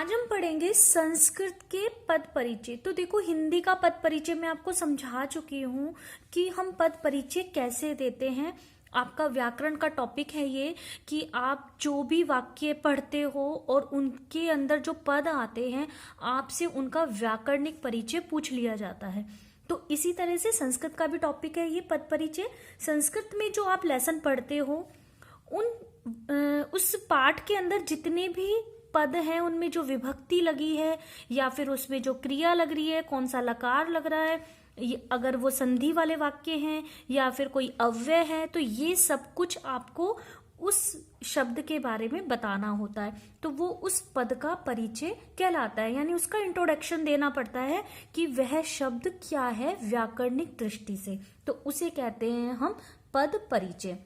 आज हम पढ़ेंगे संस्कृत के पद परिचय। तो देखो, हिंदी का पद परिचय मैं आपको समझा चुकी हूँ कि हम पद परिचय कैसे देते हैं। आपका व्याकरण का टॉपिक है ये कि आप जो भी वाक्य पढ़ते हो और उनके अंदर जो पद आते हैं आपसे उनका व्याकरणिक परिचय पूछ लिया जाता है। तो इसी तरह से संस्कृत का भी टॉपिक है ये पद परिचय। संस्कृत में जो आप लेसन पढ़ते हो उस पाठ के अंदर जितने भी पद हैं उनमें जो विभक्ति लगी है या फिर उसमें जो क्रिया लग रही है, कौन सा लकार लग रहा है, अगर वो संधि वाले वाक्य हैं या फिर कोई अव्यय है, तो ये सब कुछ आपको उस शब्द के बारे में बताना होता है। तो वो उस पद का परिचय कहलाता है, यानी उसका इंट्रोडक्शन देना पड़ता है कि वह शब्द क्या है व्याकरणिक दृष्टि से। तो उसे कहते हैं हम पद परिचय।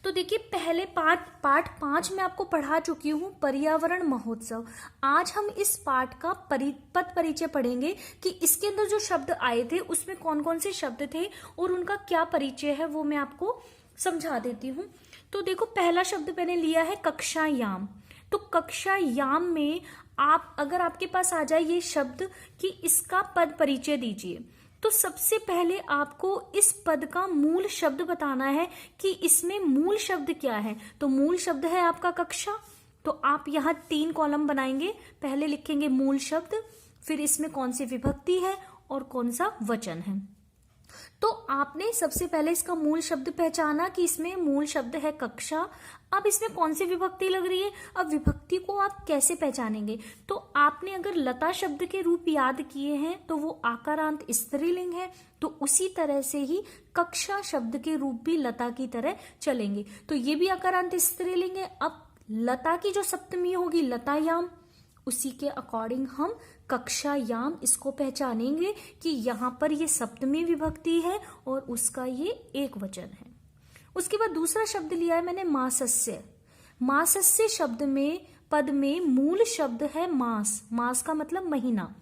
तो देखिए, पहले पाठ 5 में आपको पढ़ा चुकी हूँ पर्यावरण महोत्सव। आज हम इस पाठ का पद परिचय पढ़ेंगे कि इसके अंदर जो शब्द आए थे उसमें कौन कौन से शब्द थे और उनका क्या परिचय है वो मैं आपको समझा देती हूँ। तो देखो, पहला शब्द मैंने लिया है कक्षायाम। तो कक्षायाम में आप अगर आपके पास आ जाए ये शब्द कि इसका पद परिचय दीजिए, तो सबसे पहले आपको इस पद का मूल शब्द बताना है कि इसमें मूल शब्द क्या है। तो मूल शब्द है आपका कक्षा। तो आप यहाँ 3 कॉलम बनाएंगे। पहले लिखेंगे मूल शब्द, फिर इसमें कौन सी विभक्ति है और कौन सा वचन है। तो आपने सबसे पहले इसका मूल शब्द पहचाना कि इसमें मूल शब्द है कक्षा। अब इसमें कौन सी विभक्ति लग रही है। अब विभक्ति को आप कैसे पहचानेंगे। तो आपने अगर लता शब्द के रूप याद किए हैं तो वो आकारांत स्त्रीलिंग है, तो उसी तरह से ही कक्षा शब्द के रूप भी लता की तरह चलेंगे। तो ये भी आकारांत स्त्रीलिंग है। अब लता की जो सप्तमी होगी लतायाम, उसी के अकॉर्डिंग हम कक्षायाम इसको पहचानेंगे कि यहाँ पर ये सप्तमी विभक्ति है और उसका ये एक वचन है। उसके बाद दूसरा शब्द लिया है मैंने मासस्य। मासस्य शब्द में पद में मूल शब्द है मास। मास का मतलब महीना।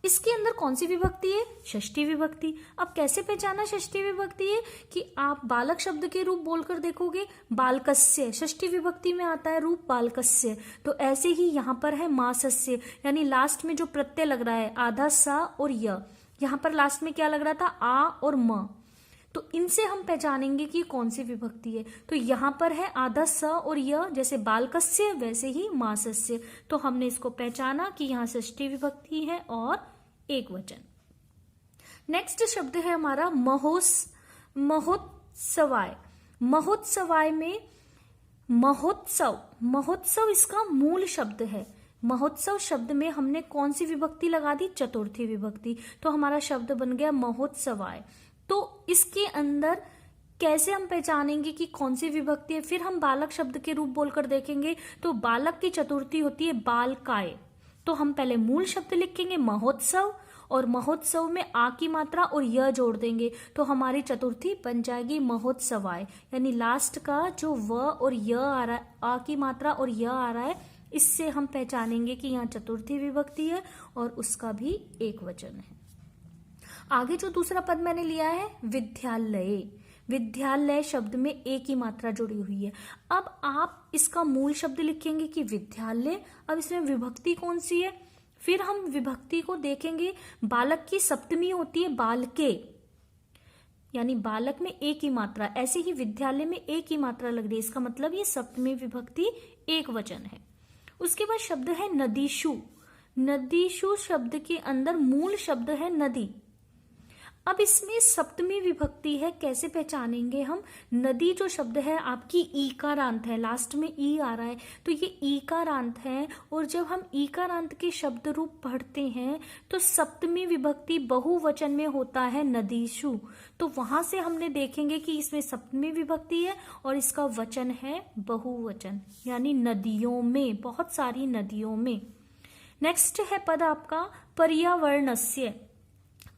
इसके अंदर कौन सी विभक्ति है। षष्ठी विभक्ति। अब कैसे पहचाना षष्ठी विभक्ति है कि आप बालक शब्द के रूप बोलकर देखोगे बालकस्य, षष्ठी विभक्ति में आता है रूप बालकस्य। तो ऐसे ही यहाँ पर है मासस्य, यानी लास्ट में जो प्रत्यय लग रहा है आधा सा और य, यहाँ पर लास्ट में क्या लग रहा था आ और म। तो इनसे हम पहचानेंगे कि कौन सी विभक्ति है। तो यहाँ पर है आधा स और य, जैसे बालकस्य वैसे ही मासस्य। तो हमने इसको पहचाना कि यहाँ षष्ठी विभक्ति है और एक वचन। नेक्स्ट शब्द है हमारा महोत्सवाय। महोत्सवाय में महोत्सव, महोत्सव इसका मूल शब्द है। महोत्सव शब्द में हमने कौन सी विभक्ति लगा दी। चतुर्थी विभक्ति। तो हमारा शब्द बन गया महोत्सवाय। तो इसके अंदर कैसे हम पहचानेंगे कि कौन सी विभक्ति है। फिर हम बालक शब्द के रूप बोलकर देखेंगे। तो बालक की चतुर्थी होती है बालकाय। तो हम पहले मूल शब्द लिखेंगे महोत्सव और महोत्सव में आ की मात्रा और य जोड़ देंगे, तो हमारी चतुर्थी बन जाएगी महोत्सवाय। यानी लास्ट का जो व और य आ रहा है, आ की मात्रा और य आ रहा है, इससे हम पहचानेंगे कि यहाँ चतुर्थी विभक्ति है और उसका भी एक वचन है। आगे जो दूसरा पद मैंने लिया है विद्यालय। विद्यालय शब्द में एक ही मात्रा जुड़ी हुई है। अब आप इसका मूल शब्द लिखेंगे कि विद्यालय। अब इसमें विभक्ति कौन सी है। फिर हम विभक्ति को देखेंगे। बालक की सप्तमी होती है बालके, यानी बालक में एक ही मात्रा। ऐसे ही विद्यालय में एक ही मात्रा लग रही है, इसका मतलब ये सप्तमी विभक्ति एक वचन है। उसके बाद शब्द है नदीशु। नदीशु शब्द के अंदर मूल शब्द है नदी। अब इसमें सप्तमी विभक्ति है, कैसे पहचानेंगे हम। नदी जो शब्द है आपकी ईकारांत है, लास्ट में ई आ रहा है, तो ये ईकारांत है। और जब हम ईकारांत के शब्द रूप पढ़ते हैं तो सप्तमी विभक्ति बहुवचन में होता है नदीशु। तो वहां से हमने देखेंगे कि इसमें सप्तमी विभक्ति है और इसका वचन है बहुवचन, यानी नदियों में, बहुत सारी नदियों में। नेक्स्ट है पद आपका पर्यावरणस्य।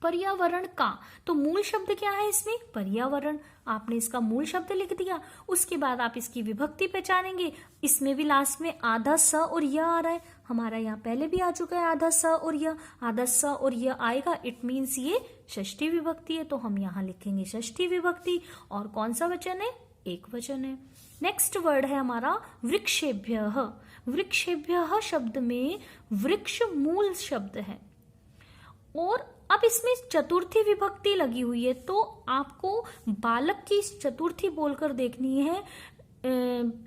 पर्यावरण का तो मूल शब्द क्या है इसमें पर्यावरण। आपने इसका मूल शब्द लिख दिया। उसके बाद आप इसकी विभक्ति पहचानेंगे। इसमें भी लास्ट में आधा स और य आ रहा है। हमारा यहाँ पहले भी आ चुका है आधा स और य। आधा स और य आएगा, इट मीन्स ये षष्ठी विभक्ति है। तो हम यहाँ लिखेंगे षष्ठी विभक्ति। और कौन सा वचन है, एक वचन है। नेक्स्ट वर्ड है हमारा वृक्षेभ्यः। वृक्षेभ्यः शब्द में वृक्ष मूल शब्द है और अब इसमें चतुर्थी विभक्ति लगी हुई है, तो आपको बालक की चतुर्थी बोलकर देखनी है।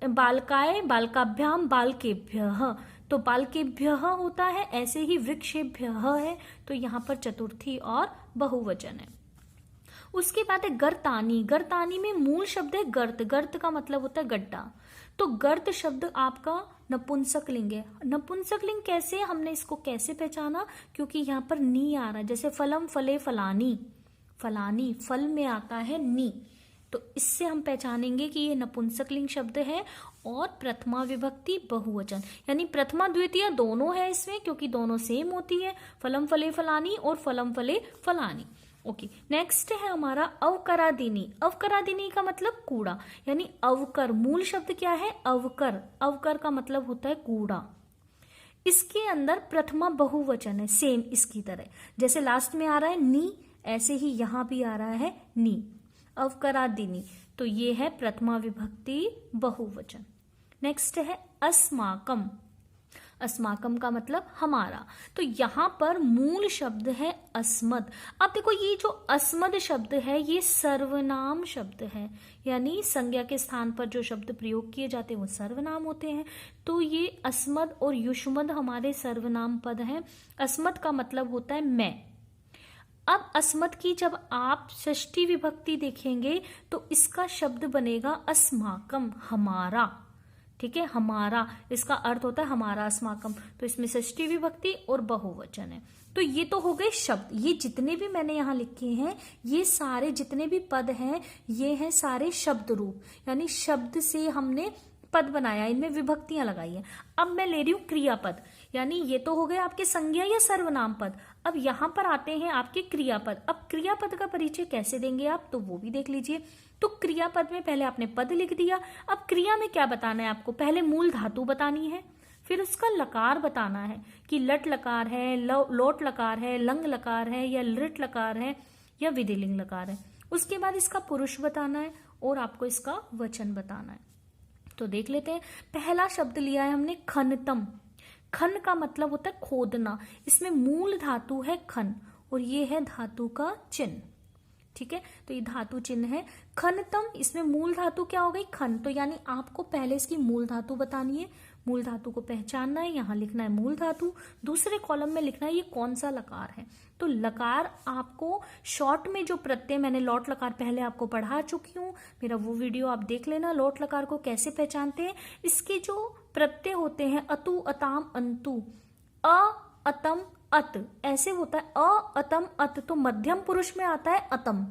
बालकाय, बालकाभ्याम, बालकेभ्यः, तो बालकेभ्यः होता है, ऐसे ही वृक्षेभ्यः है, तो यहाँ पर चतुर्थी और बहुवचन है। उसके बाद है गर्तानी। गर्तानी में मूल शब्द है गर्त। गर्त का मतलब होता है गड्ढा, तो गर्त शब्द आपका नपुंसक लिंग है। नपुंसक लिंग कैसे, हमने इसको कैसे पहचाना, क्योंकि यहाँ पर नी आ रहा है, जैसे फलम, फले, फलानी, फलानी फल में आता है नी, तो इससे हम पहचानेंगे कि ये नपुंसक लिंग शब्द है और प्रथमा विभक्ति बहुवचन, यानी प्रथमा द्वितीय दोनों है इसमें, क्योंकि दोनों सेम होती है, फलम फले फलानी और फलम फले फलानी। ओके, नेक्स्ट है हमारा अवकरादिनी। अवकरादिनी का मतलब कूड़ा, यानी अवकर, मूल शब्द क्या है, अवकर। अवकर का मतलब होता है कूड़ा। इसके अंदर प्रथमा बहुवचन है, सेम इसकी तरह, जैसे लास्ट में आ रहा है नी, ऐसे ही यहां भी आ रहा है नी, अवकरादिनी, तो ये है प्रथमा विभक्ति बहुवचन। नेक्स्ट है अस्माकम। अस्माकम का मतलब हमारा, तो यहां पर मूल शब्द है अस्मद। अब देखो ये जो अस्मद शब्द है ये सर्वनाम शब्द है, यानी संज्ञा के स्थान पर जो शब्द प्रयोग किए जाते हैं वो सर्वनाम होते हैं, तो ये अस्मद और युष्मद हमारे सर्वनाम पद हैं। अस्मद का मतलब होता है मैं। अब अस्मद की जब आप षष्ठी विभक्ति देखेंगे तो इसका शब्द बनेगा अस्माकम, हमारा, ठीक है, हमारा, इसका अर्थ होता है हमारा, अस्माकम, तो इसमें षष्ठी विभक्ति और बहुवचन है। तो ये तो हो गए शब्द, ये जितने भी मैंने यहाँ लिखे हैं ये सारे जितने भी पद हैं ये हैं सारे शब्द रूप, यानी शब्द से हमने पद बनाया, इनमें विभक्तियां लगाई है। अब मैं ले रही हूं क्रियापद, यानी ये तो हो गए आपके संज्ञा या सर्वनाम पद। अब यहां पर आते हैं आपके क्रियापद। अब क्रियापद का परिचय कैसे देंगे आप, तो वो भी देख लीजिए। तो क्रियापद में पहले आपने पद लिख दिया, अब क्रिया में क्या बताना है आपको, पहले मूल धातु बतानी है, फिर उसका लकार बताना है कि लट लकार है, लोट लकार है, लंग लकार है, या लृट लकार है, या विधिलिंग लकार है। उसके बाद इसका पुरुष बताना है और आपको इसका वचन बताना है। तो देख लेते हैं, पहला शब्द लिया है हमने खनतम। खन का मतलब होता है खोदना, इसमें मूल धातु है खन और ये है धातु का चिन्ह, ठीक है, तो ये धातु चिन्ह है खनतम। इसमें मूल धातु क्या हो गई, खन, तो यानी आपको पहले इसकी मूल धातु बतानी है, मूल धातु को पहचानना है, यहाँ लिखना है मूल धातु, दूसरे कॉलम में लिखना है ये कौन सा लकार है। तो लकार आपको शॉर्ट में जो प्रत्यय, मैंने लौट लकार पहले आपको पढ़ा चुकी हूँ, मेरा वो वीडियो आप देख लेना, लौट लकार को कैसे पहचानते हैं। इसके जो प्रत्यय होते हैं अतु, अताम, अंतु, अ, अतम, अत, ऐसे होता है अ, अतम, अत, तो मध्यम पुरुष में आता है अतम,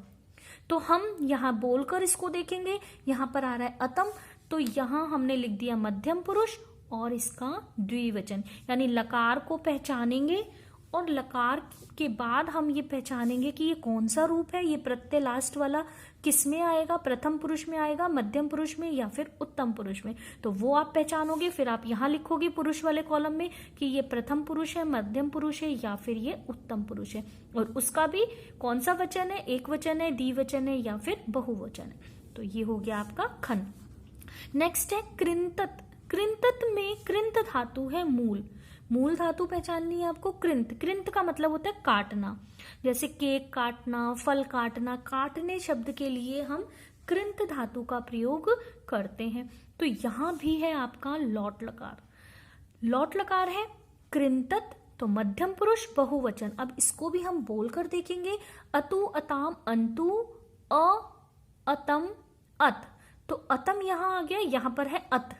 तो हम यहाँ बोलकर इसको देखेंगे, यहाँ पर आ रहा है अतम, तो यहाँ हमने लिख दिया मध्यम पुरुष और इसका द्विवचन, यानी लकार को पहचानेंगे और लकार के बाद हम ये पहचानेंगे कि ये कौन सा रूप है, ये प्रत्यय लास्ट वाला किस में आएगा, प्रथम पुरुष में आएगा, मध्यम पुरुष में, या फिर उत्तम पुरुष में, तो वो आप पहचानोगे। फिर आप यहाँ लिखोगे पुरुष वाले कॉलम में कि ये प्रथम पुरुष है, मध्यम पुरुष है, या फिर ये उत्तम पुरुष है, और उसका भी कौन सा वचन है, एक वचन है, द्विवचन है, या फिर बहुवचन है। तो ये हो गया आपका खन। नेक्स्ट है कृंतत। कृंतत में कृंत धातु है मूल, मूल धातु पहचाननी है आपको कृंत। कृंत का मतलब होता है काटना, जैसे केक काटना, फल काटना, काटने शब्द के लिए हम कृंत धातु का प्रयोग करते हैं। तो यहां भी है आपका लौट लकार, लौट लकार है कृंतत, तो मध्यम पुरुष बहुवचन। अब इसको भी हम बोलकर देखेंगे, अतु, अताम, अंतु, अ, अतम, अत, तो अतम यहां आ गया, यहां पर है अत,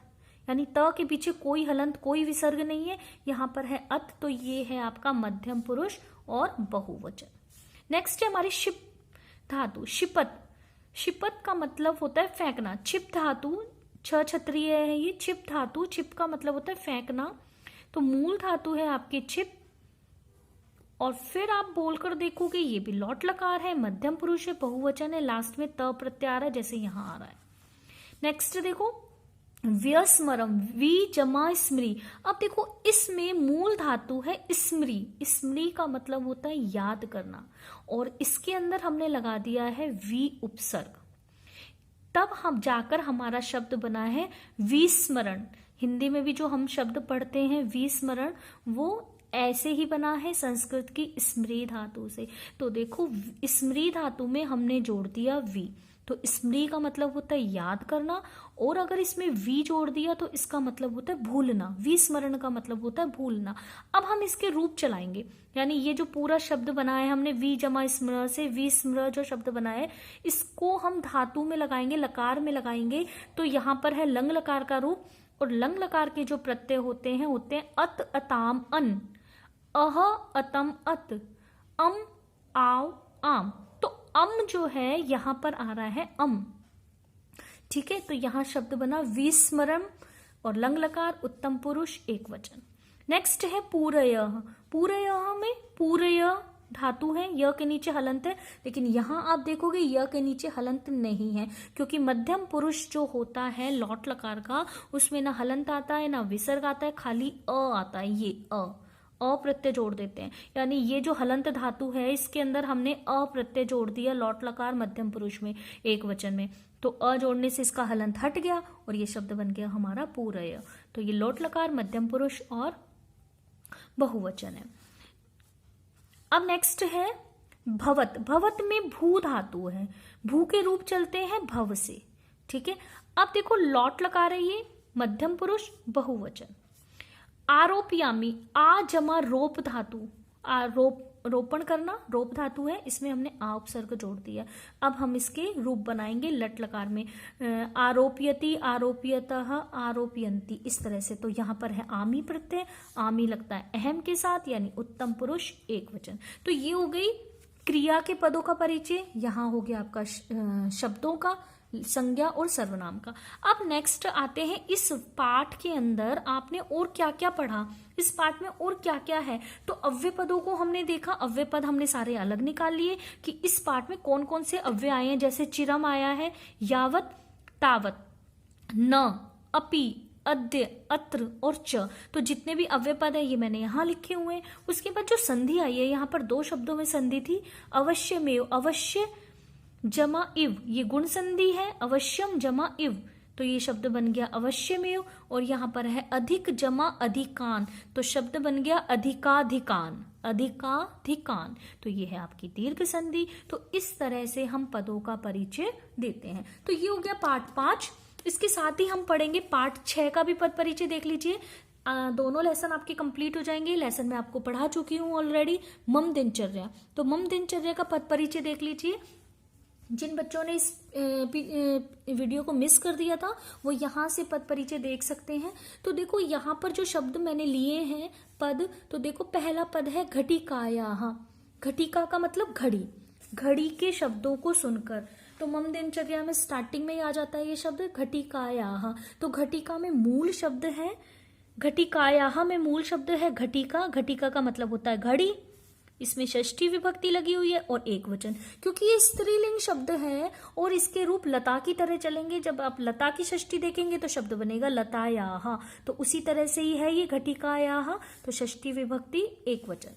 यानी त के पीछे कोई हलंत, कोई विसर्ग नहीं है, यहां पर है अत, तो ये है आपका मध्यम पुरुष और बहुवचन। नेक्स्ट है हमारी शिप धातु, शिपत। शिपत का मतलब होता है फेंकना, छिप धातु, छ क्षत्रिय है ये, छिप धातु, छिप का मतलब होता है फेंकना, तो मूल धातु है आपके छिप, और फिर आप बोलकर देखोगे ये भी लौट लकार है, मध्यम पुरुष है, बहुवचन है, लास्ट में त प्रत्यय आ रहा है जैसे यहां आ रहा है। नेक्स्ट देखो व्यस्मरम, वी जमा स्मृ। अब देखो इसमें मूल धातु है स्मृ, स्मृ का मतलब होता है याद करना, और इसके अंदर हमने लगा दिया है वी उपसर्ग, तब हम जाकर हमारा शब्द बना है विस्मरण, हिंदी में भी जो हम शब्द पढ़ते हैं विस्मरण, वो ऐसे ही बना है संस्कृत की स्मृ धातु से। तो देखो स्मृ धातु में हमने जोड़ दिया वी, तो स्मृ का मतलब होता है याद करना, और अगर इसमें वी जोड़ दिया तो इसका मतलब होता है भूलना। विस्मरण का मतलब होता है भूलना। अब हम इसके रूप चलाएंगे, यानी ये जो पूरा शब्द बनाया है हमने वी जमा स्मृ से, विस्मृ जो शब्द बनाया है इसको हम धातु में लगाएंगे, लकार में लगाएंगे। तो यहाँ पर है लंग लकार का रूप, और लंग लकार के जो प्रत्यय होते हैं अत, अताम, अन, अह, अतम, अत, अम, आव, आम। तो अम जो है यहां पर आ रहा है अम, ठीक है। तो यहां शब्द बना विस्मरण और लंग लकार उत्तम पुरुष एक वचन। नेक्स्ट है पूरयः। पूरयः में पूरय धातु है, य के नीचे हलंत है, लेकिन यहां आप देखोगे य के नीचे हलंत नहीं है, क्योंकि मध्यम पुरुष जो होता है लौट लकार का उसमें ना हलंत आता है ना विसर्ग आता है, खाली अ आता है। ये अ प्रत्यय जोड़ देते हैं, यानी ये जो हलंत धातु है इसके अंदर हमने अ प्रत्यय जोड़ दिया लौट लकार मध्यम पुरुष में एक वचन में, तो अ जोड़ने से इसका हलंत हट गया और ये शब्द बन गया हमारा पूरय। तो ये लोट लकार मध्यम पुरुष और बहुवचन है। अब नेक्स्ट है भवत। भवत में भू धातु है, भू के रूप चलते हैं भव से, ठीक है। अब देखो लौट लकार है ये मध्यम पुरुष बहुवचन। आरोपयामी, आ जमा रोप धातु, रोपण करना रोप धातु है, इसमें हमने आ उपसर्ग जोड़ दिया। अब हम इसके रूप बनाएंगे लट लकार में, आरोपयति, आरोपयतः, आरोपयंती, इस तरह से। तो यहाँ पर है आमी प्रत्यय, आमी लगता है अहम के साथ, यानी उत्तम पुरुष एक वचन। तो ये हो गई क्रिया के पदों का परिचय, यहाँ हो गया आपका शब्दों का, संज्ञा और सर्वनाम का। अब नेक्स्ट आते हैं इस पाठ के अंदर आपने और क्या क्या पढ़ा, इस पाठ में और क्या क्या है। तो अव्यय पदों को हमने देखा, अव्यय पद हमने सारे अलग निकाल लिए कि इस पाठ में कौन कौन से अव्यय आए हैं। जैसे चिरम आया है, यावत, तावत, न, अपि, अद्य, अत्र और च। तो जितने भी अव्यय पद है ये मैंने यहाँ लिखे हुए हैं। उसके बाद जो संधि आई है, यहाँ पर दो शब्दों में संधि थी, अवश्य में, अवश्य जमा इव, ये गुण संधि है, अवश्यम जमा इव, तो ये शब्द बन गया अवश्यमेव। और यहाँ पर है अधिक जमा अधिकान, तो शब्द बन गया अधिकाधिकान, अधिकाधिकान, तो ये है आपकी दीर्घ संधि। तो इस तरह से हम पदों का परिचय देते हैं। तो ये हो गया पाठ 5। इसके साथ ही हम पढ़ेंगे पाठ 6 का भी पद परिचय देख लीजिए। दोनों लेसन आपके कंप्लीट हो जाएंगे। लेसन मैं आपको पढ़ा चुकी हूँ ऑलरेडी, मम दिनचर्या। तो मम दिनचर्या का पद परिचय देख लीजिए। जिन बच्चों ने इस वीडियो को मिस कर दिया था वो यहाँ से पद परिचय देख सकते हैं। तो देखो यहाँ पर जो शब्द मैंने लिए हैं पद, तो देखो पहला पद है घटिकायाः। घटिका का मतलब घड़ी, घड़ी के शब्दों को सुनकर। तो मम दिनचर्या में स्टार्टिंग में ही आ जाता है ये शब्द घटिकायाः। तो घटिका में मूल शब्द है, घटिकायाः में मूल शब्द है घटिका। घटिका का मतलब होता है घड़ी, इसमें षष्ठी विभक्ति लगी हुई है और एक वचन, क्योंकि ये स्त्रीलिंग शब्द है और इसके रूप लता की तरह चलेंगे। जब आप लता की षष्ठी देखेंगे तो शब्द बनेगा लतायाः। तो उसी तरह से ही है ये घटिकायाः, तो षष्ठी विभक्ति एक वचन।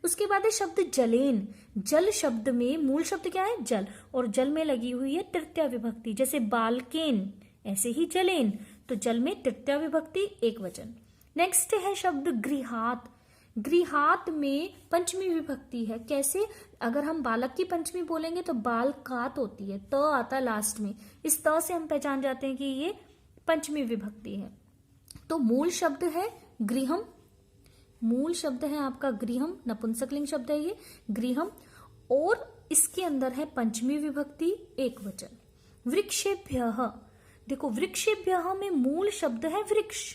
उसके बाद है शब्द जलेन। जल शब्द में मूल शब्द क्या है? जल, और जल में लगी हुई है तृतीया विभक्ति। जैसे बालकेन ऐसे ही जलेन, तो जल में तृतीया विभक्ति एक वचन। नेक्स्ट है शब्द गृहात। गृहात में पंचमी विभक्ति है। कैसे? अगर हम बालक की पंचमी बोलेंगे तो बालकात होती है, त आता लास्ट में। इस त से हम पहचान जाते हैं कि ये पंचमी विभक्ति है। तो मूल शब्द है गृहम, मूल शब्द है आपका गृहम, नपुंसकलिंग शब्द है ये गृहम, और इसके अंदर है पंचमी विभक्ति एक वचन। वृक्षेभ्यः, देखो वृक्षेभ्यः में मूल शब्द है वृक्ष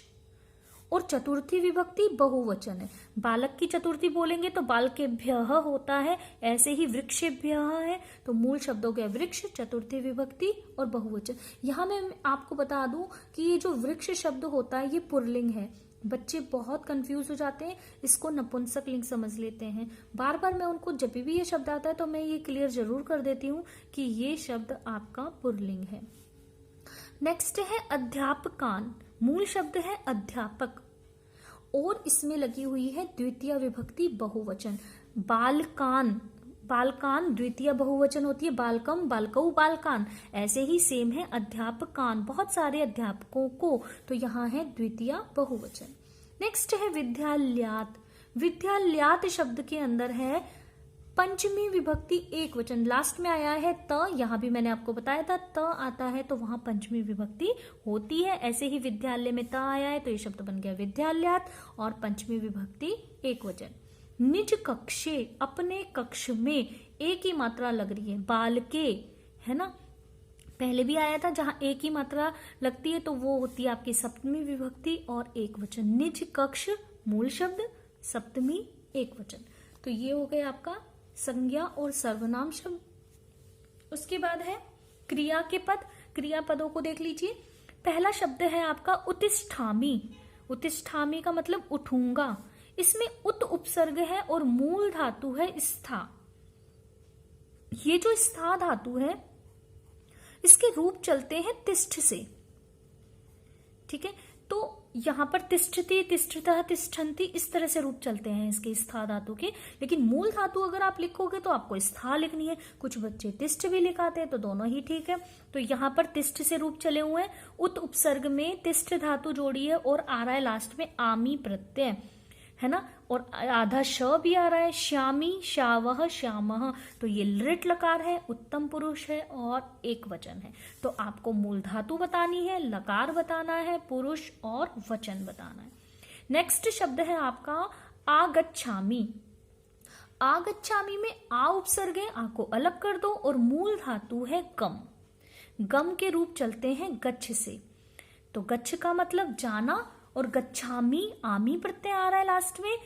और चतुर्थी विभक्ति बहुवचन है। बालक की चतुर्थी बोलेंगे तो बालकेभ्यः होता है, ऐसे ही वृक्षेभ्यः है तो मूल शब्दों के वृक्ष, चतुर्थी विभक्ति और बहुवचन। यहाँ मैं आपको बता दूं कि ये जो वृक्ष शब्द होता है ये पुल्लिंग है। बच्चे बहुत कंफ्यूज हो जाते हैं, इसको नपुंसकलिंग समझ लेते हैं। बार बार मैं उनको जब भी ये शब्द आता है तो मैं ये क्लियर जरूर कर देती हूँ कि ये शब्द आपका पुल्लिंग है। नेक्स्ट है अध्यापकान। मूल शब्द है अध्यापक और इसमें लगी हुई है द्वितीय विभक्ति बहुवचन। बालकान, बालकान द्वितीय बहुवचन होती है, बालकम, बालकऊ, बालकान। ऐसे ही सेम है अध्यापकान, बहुत सारे अध्यापकों को, तो यहाँ है द्वितीय बहुवचन। नेक्स्ट है विद्यालयात। विद्यालयात शब्द के अंदर है पंचमी विभक्ति एक वचन, लास्ट में आया है त, यहाँ भी मैंने आपको बताया था त आता है तो वहां पंचमी विभक्ति होती है। ऐसे ही विद्यालय में त आया है तो ये शब्द बन गया विद्यालयात और पंचमी विभक्ति एक वचन। निज कक्षे, अपने कक्ष में, एक ही मात्रा लग रही है, बालके, है ना, पहले भी आया था जहां एक ही मात्रा लगती है तो वो होती है आपकी सप्तमी विभक्ति और एक वचन। निज कक्ष मूल शब्द, सप्तमी एक वचन। तो ये हो गया आपका संज्ञा और सर्वनाम शब्द। उसके बाद है क्रिया के पद। क्रिया पदों को देख लीजिए। पहला शब्द है आपका उत्तिष्ठामि। उत्तिष्ठामि का मतलब उठूंगा। इसमें उत उपसर्ग है और मूल धातु है स्था। ये जो स्था धातु है इसके रूप चलते हैं तिष्ठ से, ठीक है। तो यहां पर तिष्ठति, तिष्ठतः, तिष्ठन्ति, इस तरह से रूप चलते हैं इसके स्था धातु के। लेकिन मूल धातु अगर आप लिखोगे तो आपको स्था लिखनी है। कुछ बच्चे तिष्ठ भी लिखाते हैं तो दोनों ही ठीक है। तो यहाँ पर तिष्ठ से रूप चले हुए हैं। उत उपसर्ग में तिष्ठ धातु जोड़ी है और आ रहा है लास्ट में आमी प्रत्यय, है ना, और आधा श भी आ रहा है, श्यामी, श्यावह, श्यामः। तो ये लृट लकार है, उत्तम पुरुष है और एक वचन है। तो आपको मूल धातु बतानी है, लकार बताना है, पुरुष और वचन बताना है। नेक्स्ट शब्द है आपका आगच्छामि। आगच्छामि में आ उपसर्ग है, आ को अलग कर दो और मूल धातु है गम। गम के रूप चलते हैं गच्छ से। तो गच्छ का मतलब जाना और गच्छामी आमी प्रत्यय आ रहा है लास्ट में।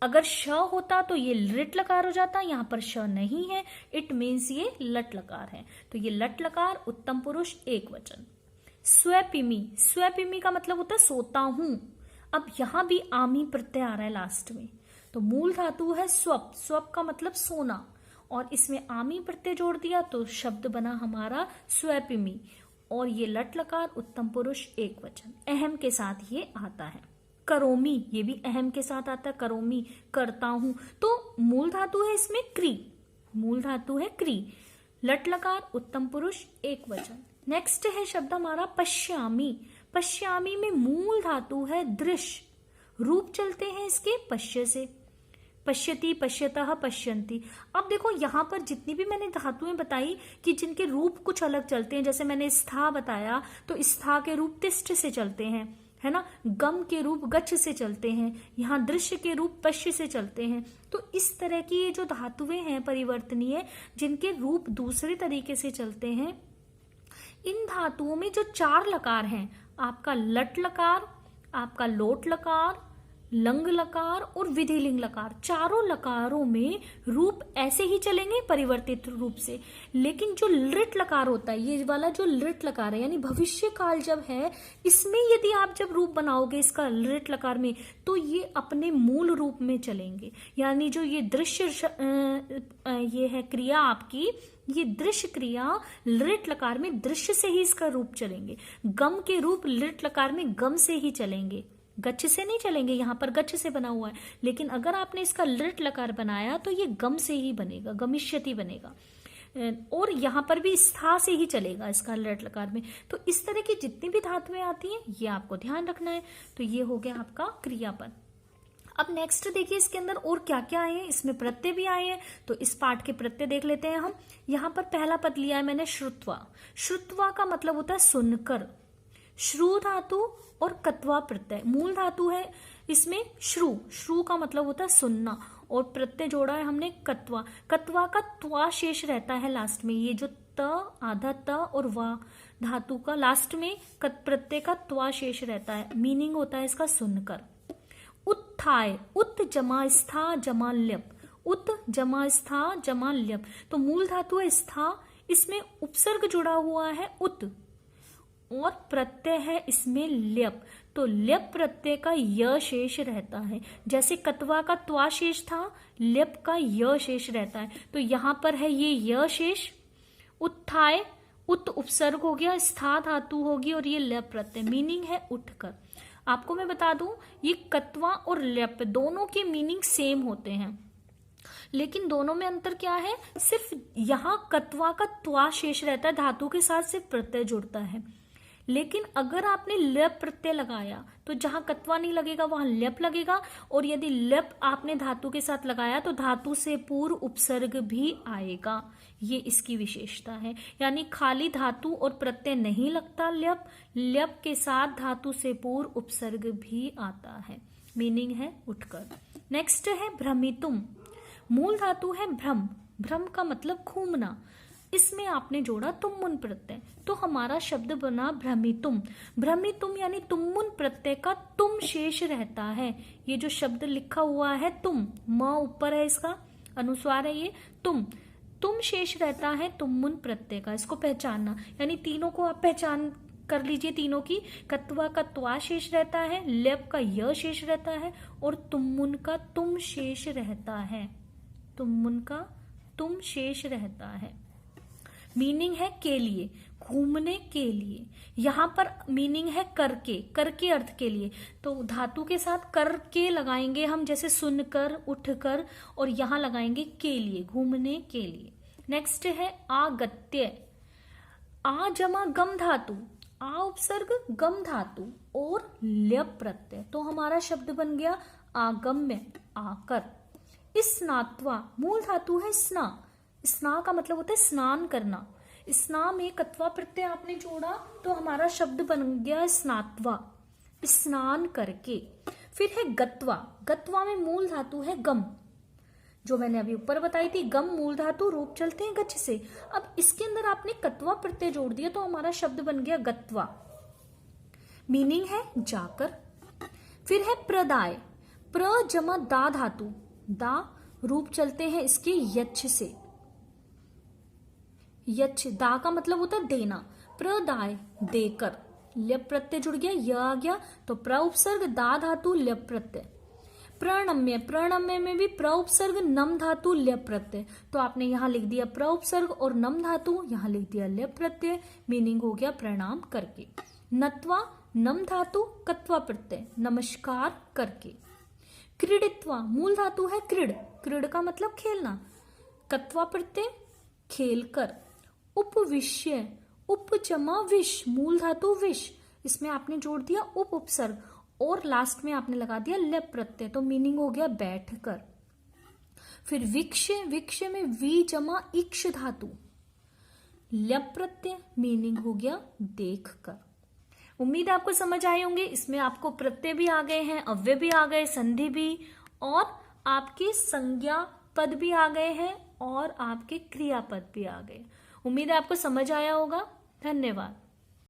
अगर श होता तो ये लृट लकार हो जाता, यहां पर श नहीं है, इट मीन्स ये लट लकार है। तो ये लट लकार उत्तम पुरुष एक वचन। स्वपिमी, स्वपिमी का मतलब होता है सोता हूं। अब यहां भी आमी प्रत्यय आ रहा है लास्ट में। तो मूल धातु है स्वप, स्वप का मतलब सोना, और इसमें आमी प्रत्यय जोड़ दिया तो शब्द बना हमारा स्वपिमी। और ये लट लकार उत्तम पुरुष एक वचन, अहम के साथ ये आता है। करोमी, ये भी अहम के साथ आता है, करोमी करता हूं। तो मूल धातु है इसमें क्री, मूल धातु है क्री, लट लकार उत्तम पुरुष एक वचन। नेक्स्ट है शब्द हमारा पश्यामी। पश्यामी में मूल धातु है दृश्य, रूप चलते हैं इसके पश्य से, पश्यति, पश्यतः, पश्यन्ति। अब देखो यहां पर जितनी भी मैंने धातुएं बताई कि जिनके रूप कुछ अलग चलते हैं, जैसे मैंने स्था बताया तो स्था के रूप तिष्ठ से चलते हैं, है ना, गम के रूप गच्छ से चलते हैं, यहाँ दृश्य के रूप पश्य से चलते हैं। तो इस तरह की ये जो धातुएं हैं परिवर्तनीय, जिनके रूप दूसरे तरीके से चलते हैं, इन धातुओं में जो चार लकार हैं, आपका लट लकार, आपका लोट लकार, लंग लकार और विधिलिंग लकार, चारों लकारों में रूप ऐसे ही चलेंगे परिवर्तित रूप से। लेकिन जो लृट लकार होता है, ये वाला जो लृट लकार है यानी भविष्य काल जब है, इसमें यदि आप जब रूप बनाओगे इसका लृट लकार में, तो ये अपने मूल रूप में चलेंगे। यानी जो ये दृश्य ये है क्रिया आपकी, ये दृश्य क्रिया लृट लकार में दृश्य से ही इसका रूप चलेंगे। गम के रूप लृट लकार में गम से ही चलेंगे, गच्छ से नहीं चलेंगे। यहाँ पर गच्छ से बना हुआ है, लेकिन अगर आपने इसका लृट लकार बनाया तो ये गम से ही बनेगा, गमिष्यति बनेगा। और यहाँ पर भी स्था से ही चलेगा इसका लृट लकार में। तो इस तरह की जितनी भी धातुएं आती हैं ये आपको ध्यान रखना है। तो ये हो गया आपका क्रियापद। अब नेक्स्ट देखिए इसके अंदर और क्या क्या आए हैं, इसमें प्रत्यय भी आए हैं। तो इस पाठ के प्रत्यय देख लेते हैं हम। यहाँ पर पहला पद लिया है मैंने श्रुत्वा। श्रुत्वा का मतलब होता है सुनकर। श्रु धातु और कत्वा प्रत्यय, मूल धातु है इसमें श्रु, श्रु का मतलब होता है सुनना, और प्रत्यय जोड़ा है हमने कत्वा। कत्वा का त्वा शेष रहता है लास्ट में, ये जो त, आधा त और वा धातु का लास्ट में प्रत्यय का त्वा शेष रहता है। मीनिंग होता है इसका सुनकर। उत्थाय, उत जमा स्था जमा ल्यप, उत जमा स्था जमा ल्यप। तो मूल धातु है स्था, इसमें उपसर्ग जुड़ा हुआ है उत, और प्रत्यय है इसमें ल्यप। तो ल्यप प्रत्यय का य शेष रहता है। जैसे कत्वा का त्वा शेष था, ल्यप का य शेष रहता है। तो यहां पर है ये य शेष। उत्थाय, उत उपसर्ग हो गया, स्था धातु होगी और ये ल्यप प्रत्यय, मीनिंग है उठकर। आपको मैं बता दूं ये कत्वा और ल्यप दोनों के मीनिंग सेम होते हैं। लेकिन दोनों में अंतर क्या है, सिर्फ यहाँ कत्वा का त्वा शेष रहता है, धातु के साथ सिर्फ प्रत्यय जुड़ता है। लेकिन अगर आपने लप प्रत्यय लगाया तो जहां कत्वा नहीं लगेगा वहां लप लगेगा, और यदि लप आपने धातु के साथ लगाया तो धातु से पूर्व उपसर्ग भी आएगा। ये इसकी विशेषता है, यानी खाली धातु और प्रत्यय नहीं लगता लप, लप के साथ धातु से पूर्व उपसर्ग भी आता है। मीनिंग है उठकर। नेक्स्ट है भ्रमितुम। मूल धातु है भ्रम, भ्रम का मतलब घूमना, इसमें आपने जोड़ा तुम्मुन प्रत्यय तो हमारा शब्द बना भ्रमितुम। भ्रमितुम यानी तुम्मुन प्रत्यय का तुम शेष रहता है। ये जो शब्द लिखा हुआ है तुम, म ऊपर है, इसका अनुस्वार है ये तुम शेष रहता है तुम्मुन प्रत्यय का। इसको पहचानना, यानी तीनों को आप पहचान कर लीजिए, तीनों की। कत्वा का त्वा शेष रहता है, लेप का य शेष रहता है, और तुम्मुन का तुम शेष रहता है। तुम्मुन का तुम शेष रहता है। मीनिंग है के लिए, घूमने के लिए। यहां पर मीनिंग है करके, करके अर्थ के लिए, तो धातु के साथ करके लगाएंगे हम, जैसे सुनकर, उठकर, और यहां लगाएंगे के लिए, घूमने के लिए। नेक्स्ट है आगत्य। आ जमा गम धातु, आ उपसर्ग गम धातु और ल्यप प्रत्यय, तो हमारा शब्द बन गया आगम्य, आकर। स्नात्वा, मूल धातु है स्ना, स्ना का मतलब होता है स्नान करना। स्ना में कत्वा प्रत्यय आपने जोड़ा तो हमारा शब्द बन गया स्नात्वा, स्नान करके। फिर है गत्वा, गत्वा में मूल धातु है गम, जो मैंने अभी ऊपर बताई थी, गम मूल धातु, रूप चलते हैं गच्छ से। अब इसके अंदर आपने कत्वा प्रत्यय जोड़ दिया तो हमारा शब्द बन गया गत्वा। मीनिंग है जाकर। फिर है प्रदाय, प्र जमा दा धातु, दा रूप चलते हैं इसके यच्छ से, यच्छ, दा का मतलब होता है देना, प्रदाय देकर। ल्यप प्रत्यय जुड़ गया, य आ गया तो प्र उपसर्ग दा धातु ल्यप प्रत्यय। प्रणम्य, प्रणम्य में भी प्र उपसर्ग नम धातु ल्यप प्रत्यय, तो आपने यहां लिख दिया प्र उपसर्ग और नम धातु, यहां लिख दिया ल्यप प्रत्यय। मीनिंग हो गया प्रणाम करके। नत्वा, नम धातु कत्वा प्रत्यय, नमस्कार करके। क्रीडित्वा, मूल धातु है क्रीड, क्रीड का मतलब खेलना, कत्वा प्रत्यय खेल कर। उपविश्य, उप जमा विश, मूल धातु विश, इसमें आपने जोड़ दिया उप उपसर्ग और लास्ट में आपने लगा दिया लेप प्रत्यय, तो मीनिंग हो गया बैठ कर। फिर विक्षे, विक्षे में वी जमा इक्ष धातु, लेप प्रत्यय, मीनिंग हो गया देख कर। उम्मीद आपको समझ आए होंगे। इसमें आपको प्रत्यय भी आ गए हैं, अव्यय भी आ गए, संधि भी, और आपके संज्ञा पद भी आ गए हैं, और आपके क्रियापद भी आ गए। उम्मीद है आपको समझ आया होगा। धन्यवाद।